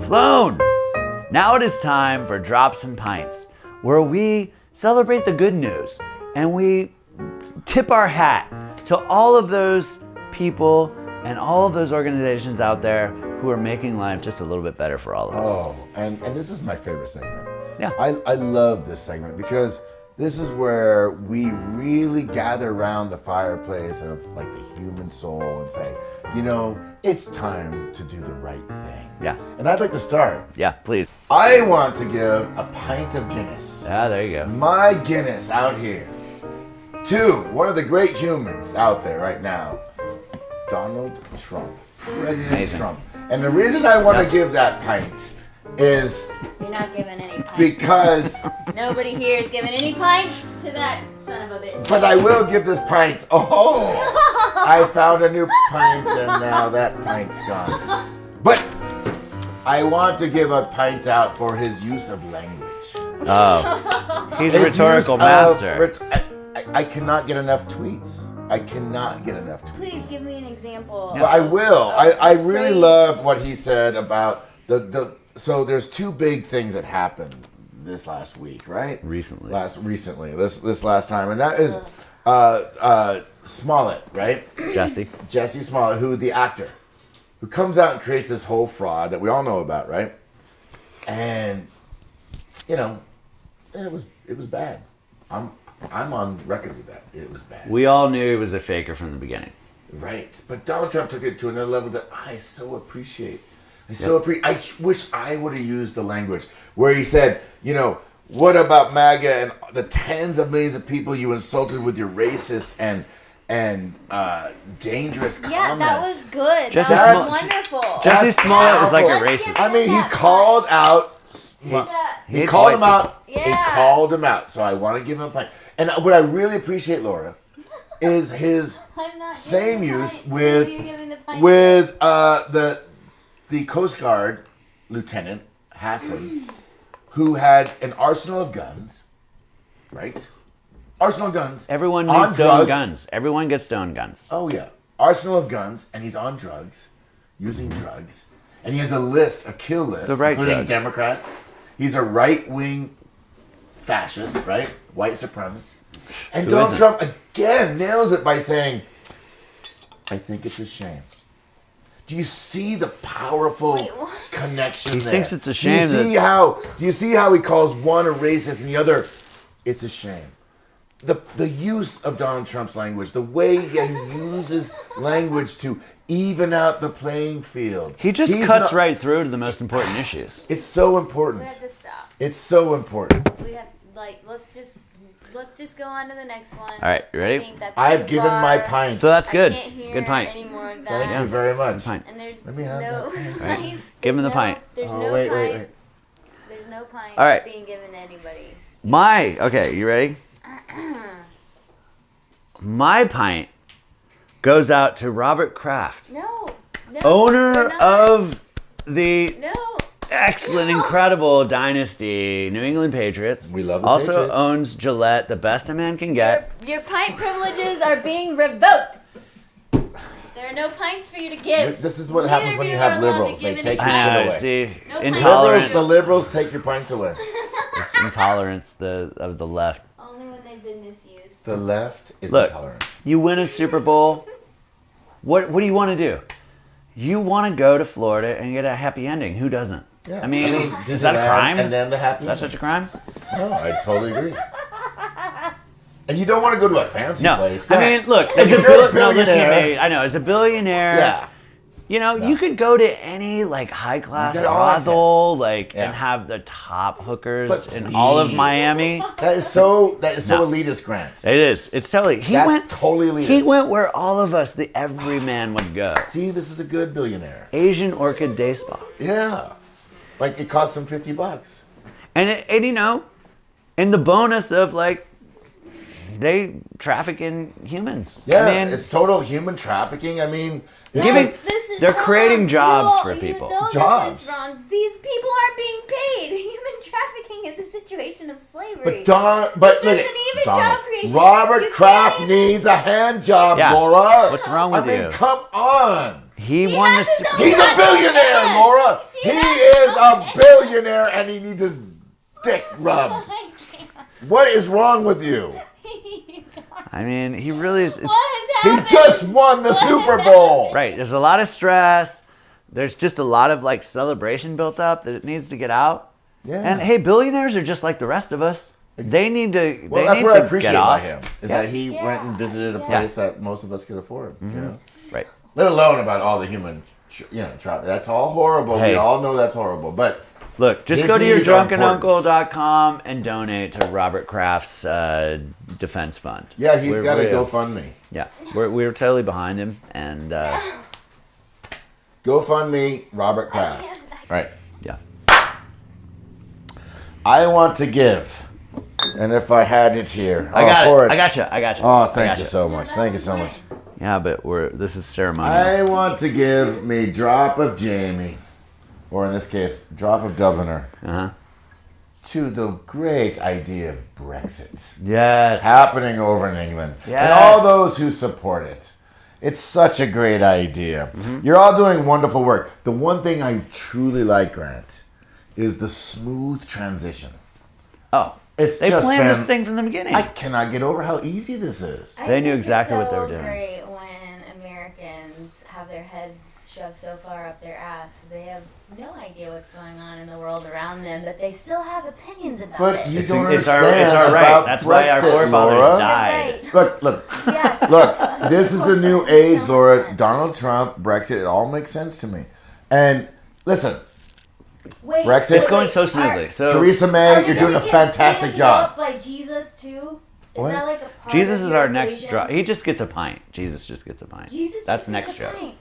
Sloan! Now it is time for Drops and Pints, where we celebrate the good news and we tip our hat to all of those people and all of those organizations out there who are making life just a little bit better for all of us. Oh, and this is my favorite segment. Yeah. I love this segment because this is where we really gather around the fireplace of like the human soul and say, you know, it's time to do the right thing. Yeah. And I'd like to start. Yeah, please. I want to give a pint of Guinness. Ah, there you go. My Guinness out here to one of the great humans out there right now, Donald Trump. President Amazing. Trump. And the reason I want to give that pint is You're not giving any pints. because, Nobody here is giving any pints to that son of a bitch. but I will give this pint. Oh, I found a new pint and now that pint's gone. But I want to give a pint out for his use of language. Oh, he's a His rhetorical use master. of I cannot get enough tweets. I cannot get enough tweets. Please give me an example. But I will. I really Please. loved what he said about so there's two big things that happened this last week, right? Recently. This last time, and that is Smollette, right? Jussie Smollette, who the actor, who comes out and creates this whole fraud that we all know about, right? And you know, it was bad. I'm on record with that. It was bad. We all knew he was a faker from the beginning. Right. But Donald Trump took it to another level that I so appreciate. I wish I would have used the language where he said, you know, what about MAGA and the tens of millions of people you insulted with your racist and dangerous comments? Yeah, that was good. Jussie That was Smollette- wonderful. Jussie Smollette was like a powerful. racist. I mean, he Yeah. called out. He Hates called white him out. people. He Yeah. called him out. So I want to give him a pint. And what I really appreciate, Laura, is his I'm not same giving the use pint. with Who are you giving the pint the Coast Guard Lieutenant Hassan, who had an arsenal of guns, right? Arsenal of guns. Everyone on needs to own drugs. guns. Everyone gets to own guns. Oh yeah, arsenal of guns, and he's on drugs, using drugs, and he has a kill list, The right including drug. Democrats. He's a right-wing fascist, right? White supremacist. And Who Donald isn't? Trump again nails it by saying, "I think it's a shame." Do you see the powerful Wait, what? connection He there? thinks it's a shame Do you see how he calls one a racist and the other, it's a shame. The use of Donald Trump's language, the way he uses language to even out the playing field. He just He's cuts not- right through to the most important issues. It's so We important. have to stop. It's so important. We have let's just go on to the next one. All right, you ready? I think that's I've too given my far. pints. So that's good. I can't hear Good pint. any more of that. Thank you very much. Pint. And there's Let me have no that pint. Right. pints. Give him the There's pint. There's Oh, no wait. pints. There's no pints All right. being given to anybody. Okay, you ready? My pint goes out to Robert Kraft, No. owner we're not. of the No. excellent, incredible dynasty New England Patriots. We love the also Patriots. owns Gillette, the best a man can get. Your pint privileges are being revoked. There are no pints for you to give. This is what Neither happens of when you you have are allowed to liberals. give They any take your pints. shit I know. away. See, No pints. intolerant. The liberals take your pints away. It's intolerance of the left. Only when they've been misused. The left is Look, intolerant. you win a Super Bowl. What do you want to do? You want to go to Florida and get a happy ending. Who doesn't? Yeah. I mean, is that a Disneyland crime? And then the happy. Is that such a crime? No, I totally agree. And you don't want to go to a fancy No. place. I Yeah. mean, look, If as a you're a listen, billionaire- hey, I know, as a billionaire, Yeah. you know, you could go to any like high class You get all brothel, like, Yeah. and have the top hookers But in all of please. Miami. That is so No. elitist, Grant. It is. It's totally. He That's went totally elitist. He went where all of us, the everyman, would go. See, this is a good billionaire. Asian Orchid Day Spa. Yeah. Like it cost him $50. And you know, and the bonus of like, they traffic in humans. Yeah, I mean, it's total human trafficking. I mean, it's Giving- like- they're hold creating on. jobs You for all- people. You know Jobs. This is wrong. These people aren't being paid. Human trafficking is a situation of slavery. but This look isn't at even Donald. job creation. Robert You Kraft can't even- needs a hand job, Yeah. Laura. What's wrong with I mean, you? come on. He won has this. his own He's a billionaire, Laura. He is a billionaire, and he needs his dick rubbed. What is wrong with you? I mean, he really is. It's, What has He happened? just won the Super Bowl. right. There's a lot of stress. There's just a lot of like celebration built up that it needs to get out. Yeah. And hey, billionaires are just like the rest of us. They need to. Well, they that's need what to I appreciate get about off. him is Yeah. that he went and visited a place that most of us could afford. You know, Right. let alone about all the human, travel. That's all horrible. Hey. We all know that's horrible. But Look, just his go to your needs are drunkenuncle.com and donate to Robert Kraft's defense fund. yeah, he's got a we're- GoFundMe. Yeah, we're totally behind him, and GoFundMe, Robert Kraft. Right. yeah. I want to give, and if I had it here, I got pour it. I got you. Oh, I thank got you so much. Thank you so much. Yeah, but this is ceremonial. I want to give me drop of Jamie, or in this case, drop of Dubliner, to the great idea of Brexit Yes. happening over in England, and Yes. all those who support it. It's such a great idea. You're all doing wonderful work. The one thing I truly like, Grant, is the smooth transition. Oh, It's they just planned this been- thing from the beginning. I cannot get over how easy this is. I They knew think it's exactly what they so were doing. Great when Americans have their heads shoved so far up their ass, they have no idea what's going on in the world around them, but they still have opinions about But it. you It's don't it's our understand right. about That's why our Brexit, forefathers Laura. died. Right. Look, Yes. look. This is the new age, Laura. 100%. Donald Trump, Brexit. It all makes sense to me. And listen, Wait, Brexit- It's going so smoothly. So Theresa Are May, they you're doing a gonna get fantastic job. By Jesus too? Is What? that like a part Jesus of is your our next equation? drop. He just gets a pint. Jesus just gets a pint. Jesus That's just next gets a show. pint.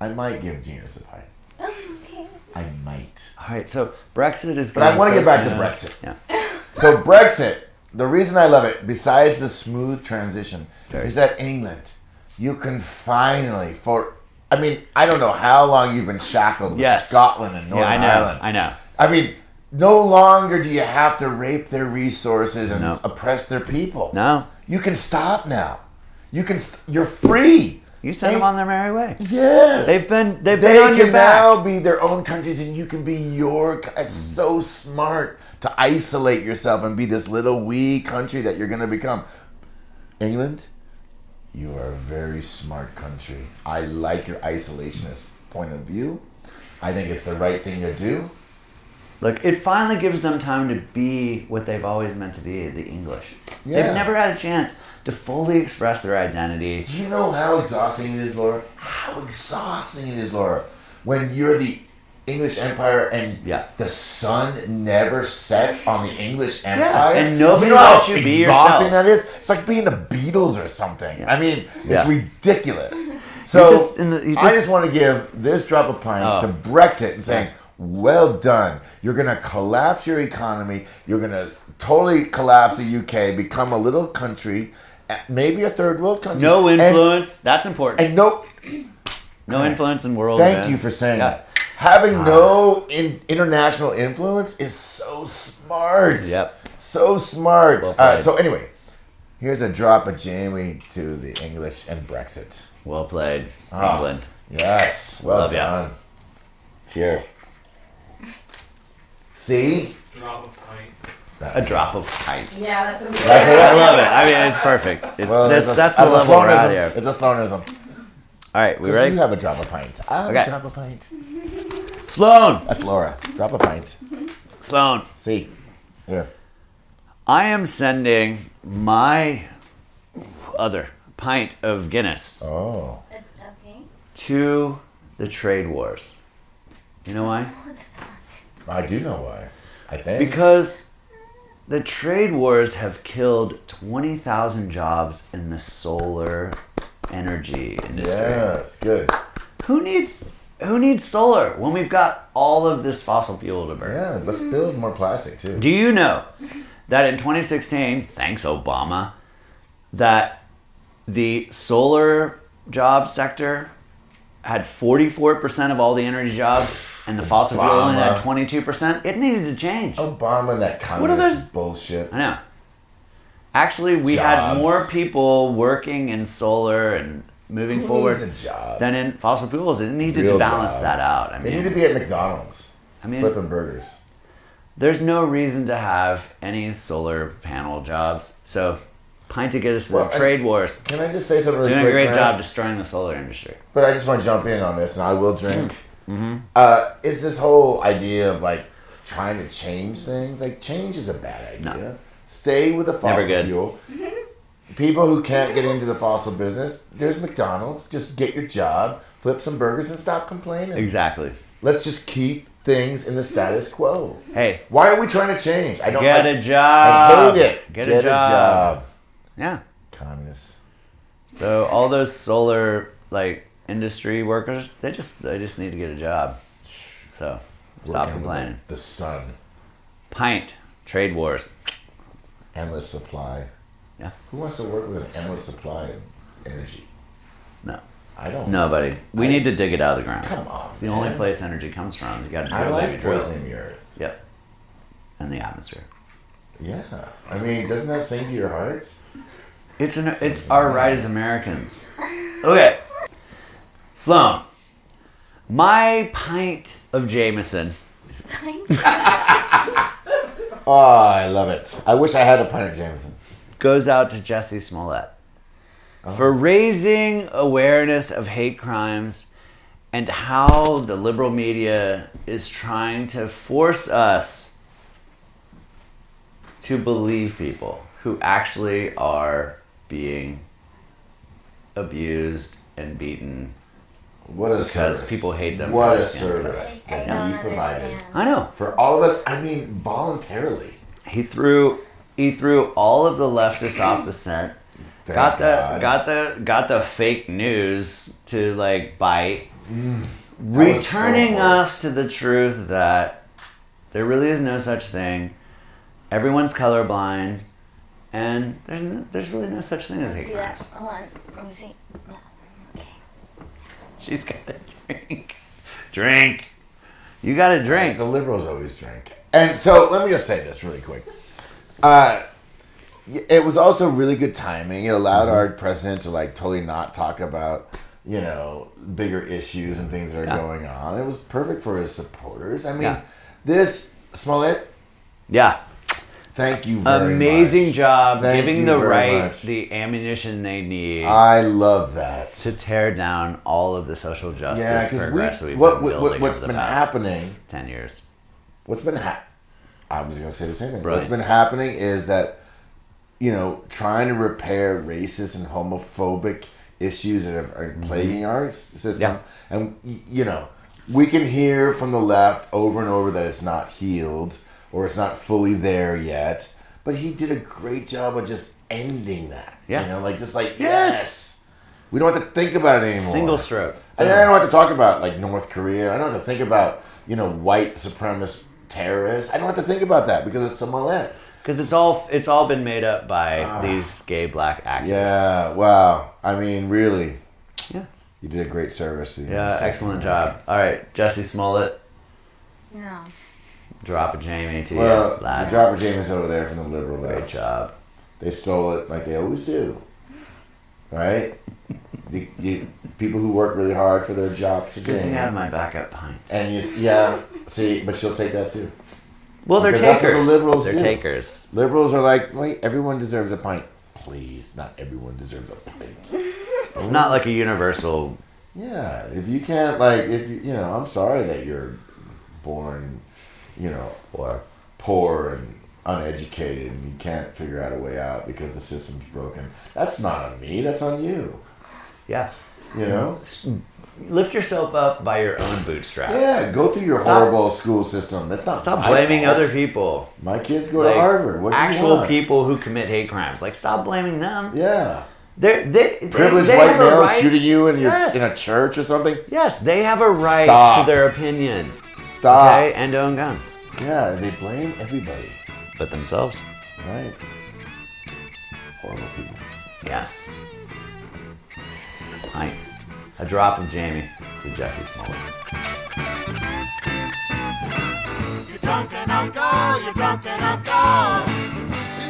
I might give Genius a pint. Okay. I might. All right, so Brexit is. But I going want to so get back to smooth. Brexit. Yeah. So Brexit, the reason I love it, besides the smooth transition, Very. is that England, you can finally, I don't know how long you've been shackled with Yes. Scotland and Northern Yeah, I know. Ireland. I know. I mean, no longer do you have to rape their resources and No. oppress their people. No. You can stop now. You're free. You send them on their merry way. Yes. They've been They on your can back. now be their own countries, and you can be It's so smart to isolate yourself and be this little wee country that you're going to become. England, you are a very smart country. I like your isolationist point of view. I think it's the right thing to do. Look, it finally gives them time to be what they've always meant to be, the English. Yeah. They've never had a chance to fully express their identity. Do you know how exhausting it is, Laura? How exhausting it is, Laura, when you're the English Empire and Yeah. the sun never sets on the English Empire. and nobody you know how lets you be exhausting yourself. that is. It's like being the Beatles or something. I mean, Yeah. it's ridiculous. So you I just want to give this drop of pint to Brexit and saying, well done. You're going to collapse your economy. You're going to totally collapse the UK, become a little country, maybe a third world country. No influence. That's important. And no. No influence in world Thank events. you for saying Yeah. that. Having no international influence is so smart. Yep. So smart. Well played. So anyway, here's a drop of Jamie to the English and Brexit. Well played, Ah. England. Yes. Well Love ya. done. Here. See? Drop of pint. A drop of pint. Yeah, that's what That's I it. love it. I mean, it's perfect. It's, Well, that's it's the level we're at Sloanism. here. It's a Sloanism. All right, we Because ready? you have a drop of pint. I have Okay. a drop of pint. Sloan. That's Laura. Drop a pint. Sloan. See? Here. I am sending my other pint of Guinness Oh. Okay. to the trade wars. You know why? I do know why. I think. Because the trade wars have killed 20,000 jobs in the solar energy industry. Yes. Good. Who needs solar when we've got all of this fossil fuel to burn? Yeah. Let's build more plastic too. Do you know that in 2016, thanks Obama, that the solar job sector had 44% of all the energy jobs and the fossil fuel only had Obama. 22%? It needed to change. Obama and that What are communist those- bullshit. I know. Actually, we had Jobs. more people working in solar and moving Who forward needs a job? than in fossil fuels. It needed Real to balance job. that out. I They need mean, to be at McDonald's, mean, flipping burgers. there's no reason to have any solar panel jobs. So, Pint to get us to Well, the trade wars. Can I just say something really Doing quick, a great man? job destroying the solar industry. But I just want to jump in on this, and I will drink. Mm-hmm. Is this whole idea of like trying to change things? Like change is a bad idea. No. Stay with the Never fossil good. fuel. People who can't get into the fossil business, there's McDonald's. Just get your job, flip some burgers, and stop complaining. Exactly. Let's just keep things in the status quo. Hey, Why are we trying to change? I don't get like, a job. I hate it. Get a job. Yeah. Communists. So all those solar industry workers, they just need to get a job. So stop Working with complaining. The sun. Pint trade wars. Endless supply. Yeah. Who wants to work with an endless supply of energy? No. I don't. Nobody. We need to dig it out of the ground. Come on. It's the only place energy comes from. You got to I drill, baby, like drill. poisoning the earth. Yep. And the atmosphere. Yeah. I mean, doesn't that sing to your hearts? It's our right as Americans. Okay. Sloan. My pint of Jameson Oh, I love it. I wish I had a pint of Jameson. goes out to Jussie Smollette for raising awareness of hate crimes and how the liberal media is trying to force us to believe people who actually are being abused and beaten What a because service. people hate them. What for a their skin color. service I that don't you provided. understand. I know. For all of us, I mean, voluntarily. He threw all of the leftists off the scent. Thank got God. the fake news to bite. was Returning so hard. us to the truth that there really is no such thing. Everyone's colorblind, and there's really no such thing as hate See that? crimes. Hold on. Let me see. No. Okay. She's got a drink. Drink. You got to drink. The liberals always drink. And so let me just say this really quick. It was also really good timing. It allowed our president to totally not talk about, bigger issues and things that are going on. It was perfect for his supporters. I mean, this Smollette, Yeah. thank you very much. Amazing job Thank giving you the very right much. the ammunition they need I love that. to tear down all of the social justice Yeah, progress because we've what's been building been over the past happening 10 years. I was going to say the same thing. Brilliant. What's been happening is that, trying to repair racist and homophobic issues that are plaguing our system. Yeah. And, we can hear from the left over and over that it's not healed or it's not fully there yet. But he did a great job of just ending that. Yeah. Yes. We don't have to think about it anymore. Single stroke. I don't have to talk about North Korea. I don't have to think about, white supremacist terrorists. I don't have to think about that because it's Smollette. Because it's all been made up by these gay black actors. Yeah, wow. I mean, really, Yeah. you did a great service. To the Yeah, United States excellent of America. job. All right, Jussie Smollette, No. drop a Jamie to Well, you, the lad. Dropper James over there from the liberal Great left. job. They stole it like they always do. Right? the people who work really hard for their jobs Good thing I have today. my backup pint. And see, but she'll take that too. Well, they're Because that's what takers. the liberals They're do. takers. Liberals are like, wait, everyone deserves a pint. Please, not everyone deserves a pint. It's not like a universal. Yeah, if you can't, I'm sorry that you're born, Or poor and uneducated and you can't figure out a way out because the system's broken. That's not on me, that's on you. yeah, lift yourself up by your own bootstraps. Yeah, go through your Stop- horrible school system. It's not Stop my blaming fault. other people. My kids go to Harvard. What do you actual want? people who commit hate crimes. Stop blaming them. Yeah. They Privileged they white have a males right- shooting you in Yes. in a church or something. Yes, they have a right Stop. to their opinion. Stop. Okay, and to own guns, Yeah, they blame everybody. but themselves. Right. Horrible people. Yes. Pint. A drop of Jamie to Jussie Smollette. You're drunk and alcohol, you're drunk and alcohol.